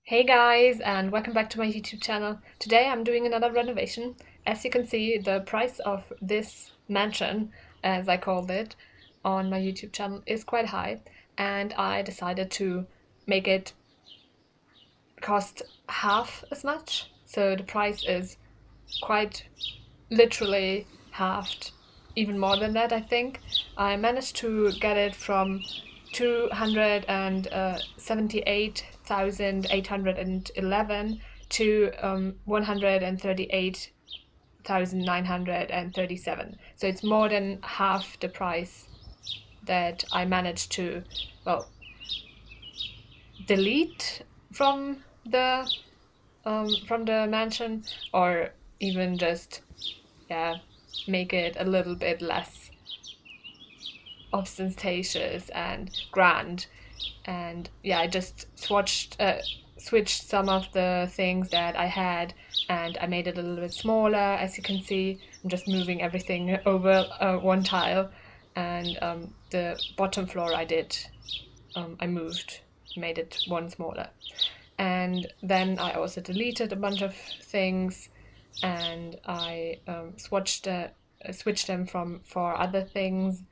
Hey guys, and welcome back to my YouTube channel. Today I'm doing another renovation. As you can see, the price of this mansion, as I called it, on my YouTube channel is quite high, and I decided to make it cost half as much. So the price is quite literally halved, even more than that, I think. I managed to get it from 278,811 to 138,937. So it's more than half the price that I managed to, well, delete from the mansion, or even just, yeah, make it a little bit less ostentatious and grand. And yeah, I just switched some of the things that I had, and I made it a little bit smaller. As you can see, I'm just moving everything over one tile, and the bottom floor I moved, made it one smaller. And then I also deleted a bunch of things, and I switched them for other things.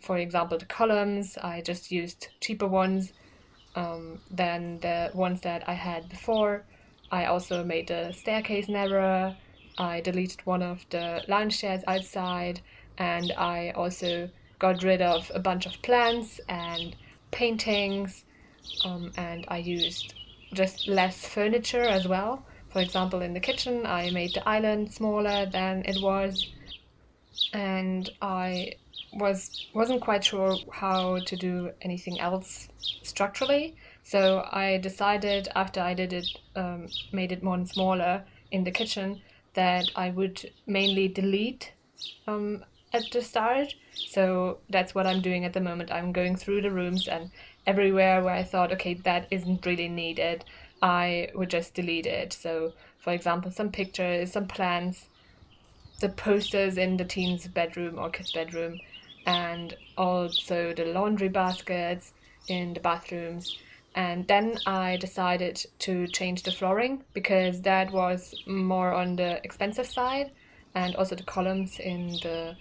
For example, the columns, I just used cheaper ones than the ones that I had before. I also made the staircase narrower. I deleted one of the lounge chairs outside, and I also got rid of a bunch of plants and paintings, and I used just less furniture as well. For example, in the kitchen, I made the island smaller than it was, and I wasn't quite sure how to do anything else structurally. So I decided, after I did it, made it more smaller in the kitchen, that I would mainly delete at the start. So that's what I'm doing at the moment. I'm going through the rooms, and everywhere where I thought, okay, that isn't really needed, I would just delete it. So, for example, some pictures, some plants, the posters in the teens' bedroom or kids' bedroom, and also the laundry baskets in the bathrooms. And then I decided to change the flooring because that was more on the expensive side, and also the columns in the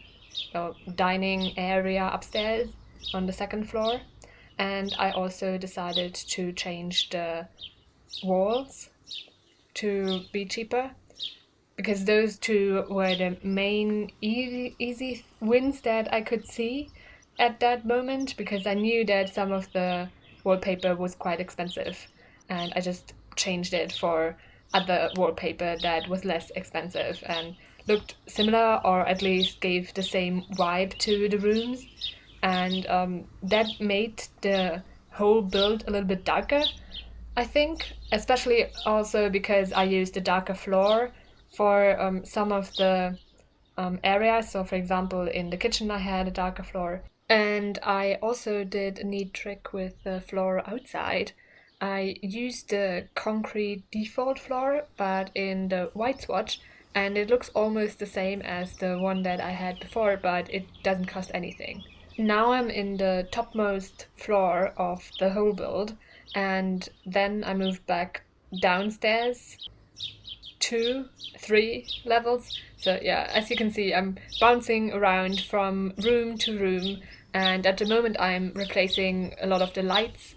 dining area upstairs on the second floor. And I also decided to change the walls to be cheaper, because those two were the main easy wins that I could see at that moment, because I knew that some of the wallpaper was quite expensive, and I just changed it for other wallpaper that was less expensive and looked similar, or at least gave the same vibe to the rooms. And that made the whole build a little bit darker, I think, especially also because I used a darker floor for some of the areas. So, for example, in the kitchen, I had a darker floor. And I also did a neat trick with the floor outside. I used the concrete default floor, but in the white swatch, and it looks almost the same as the one that I had before, but it doesn't cost anything. Now I'm in the topmost floor of the whole build, and then I moved back downstairs 2, 3 levels. So yeah, as you can see, I'm bouncing around from room to room, and at the moment I'm replacing a lot of the lights.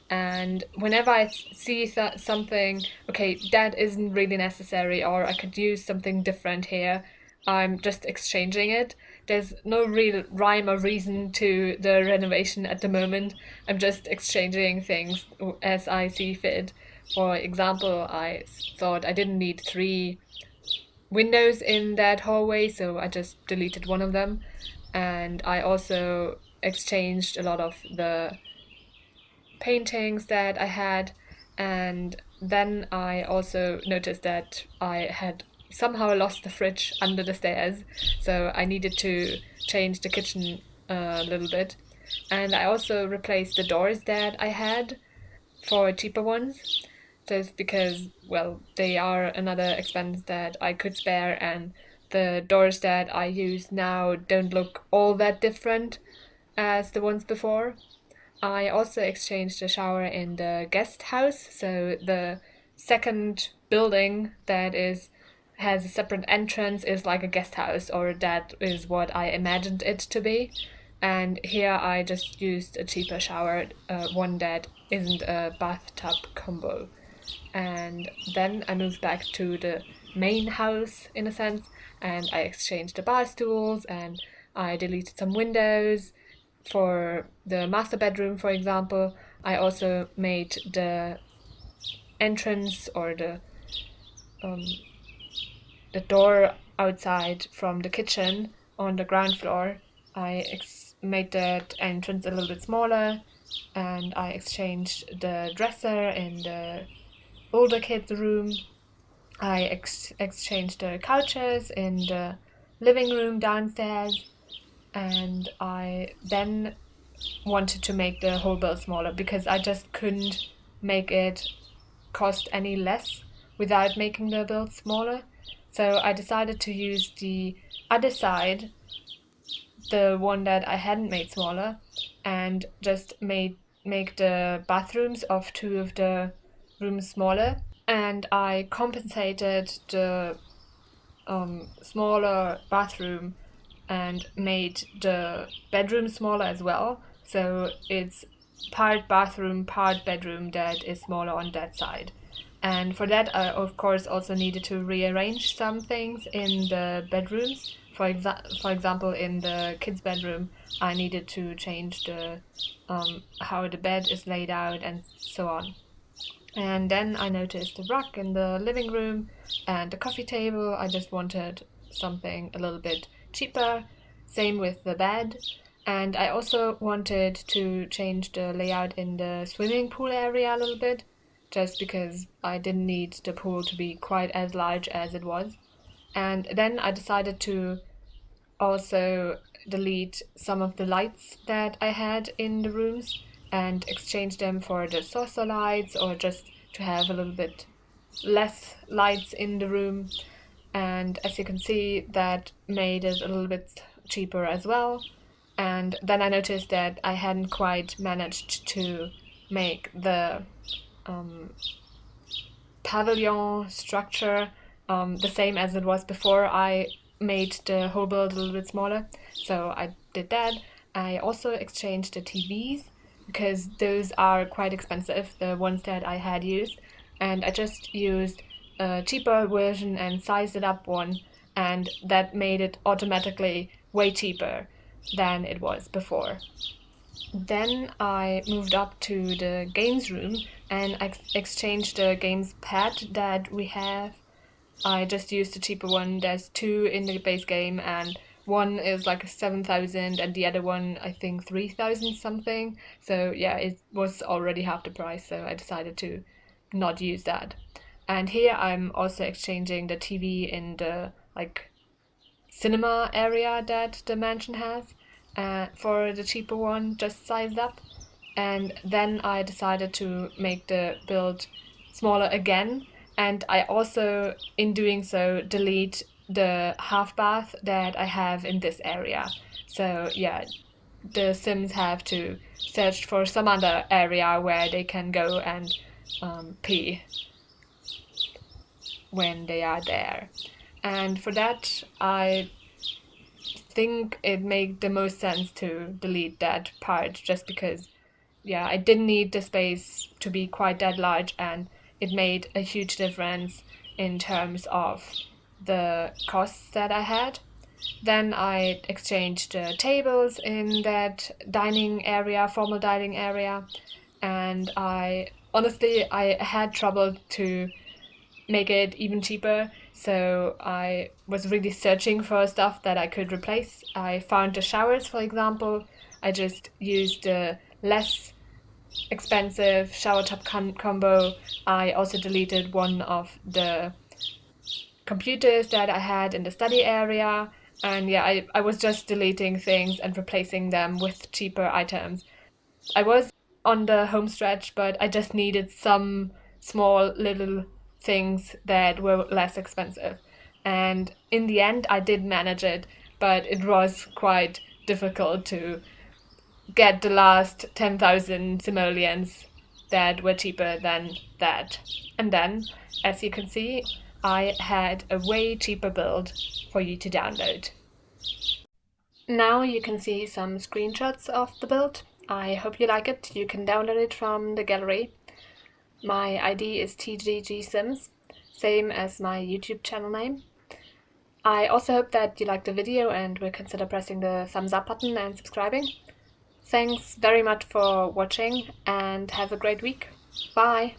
And whenever I see something, okay, that isn't really necessary, or I could use something different here, I'm just exchanging it. There's no real rhyme or reason to the renovation at the moment. I'm just exchanging things as I see fit. For example, I thought I didn't need 3 windows in that hallway, so I just deleted one of them. And I also exchanged a lot of the paintings that I had, and then I also noticed that I had somehow lost the fridge under the stairs, so I needed to change the kitchen a little bit. And I also replaced the doors that I had for cheaper ones, just because, well, they are another expense that I could spare, and the doors that I use now don't look all that different as the ones before. I also exchanged the shower in the guest house, so the second building that has a separate entrance is like a guest house, or that is what I imagined it to be. And here I just used a cheaper shower, one that isn't a bathtub combo. And then I moved back to the main house in a sense, and I exchanged the bar stools and I deleted some windows for the master bedroom, for example. I also made the entrance, or um, the door outside from the kitchen on the ground floor. I made that entrance a little bit smaller, and I exchanged the dresser in the older kids' room. I exchanged the couches in the living room downstairs, and I then wanted to make the whole build smaller because I just couldn't make it cost any less without making the build smaller. So I decided to use the other side, the one that I hadn't made smaller, and just make the bathrooms of two of the rooms smaller. And I compensated the smaller bathroom and made the bedroom smaller as well. So it's part bathroom, part bedroom that is smaller on that side. And for that, I of course also needed to rearrange some things in the bedrooms. For example, in the kids' bedroom, I needed to change the how the bed is laid out and so on. And then I noticed the rug in the living room and the coffee table. I just wanted something a little bit cheaper. Same with the bed. And I also wanted to change the layout in the swimming pool area a little bit, just because I didn't need the pool to be quite as large as it was. And then I decided to also delete some of the lights that I had in the rooms and exchange them for the saucer lights, or just to have a little bit less lights in the room. And as you can see, that made it a little bit cheaper as well. And then I noticed that I hadn't quite managed to make the pavilion structure the same as it was before I made the whole build a little bit smaller. So I did that. I also exchanged the TVs because those are quite expensive, the ones that I had used. And I just used a cheaper version and sized it up one, and that made it automatically way cheaper than it was before. Then I moved up to the games room and I exchanged the games pad that we have. I just used a cheaper one. There's two in the base game, and one is like 7,000 and the other one I think 3,000 something. So yeah, it was already half the price, so I decided to not use that. And here I'm also exchanging the TV in the like cinema area that the mansion has for the cheaper one, just sized up. And then I decided to make the build smaller again, and I also, in doing so, delete the half bath that I have in this area. So yeah, the Sims have to search for some other area where they can go and pee when they are there. And for that, I think it made the most sense to delete that part, just because yeah, I didn't need the space to be quite that large, and it made a huge difference in terms of the costs that I had. Then I exchanged the tables in that dining area, formal dining area, and I had trouble to make it even cheaper, so I was really searching for stuff that I could replace. I found the showers, for example. I just used the less expensive shower top combo. I also deleted one of the computers that I had in the study area, and yeah, I was just deleting things and replacing them with cheaper items. I was on the home stretch, but I just needed some small little things that were less expensive. And in the end, I did manage it, but it was quite difficult to get the last 10,000 simoleons that were cheaper than that. And then, as you can see, I had a way cheaper build for you to download. Now you can see some screenshots of the build. I hope you like it. You can download it from the gallery. My ID is TGGSims, same as my YouTube channel name. I also hope that you liked the video and will consider pressing the thumbs up button and subscribing. Thanks very much for watching and have a great week. Bye!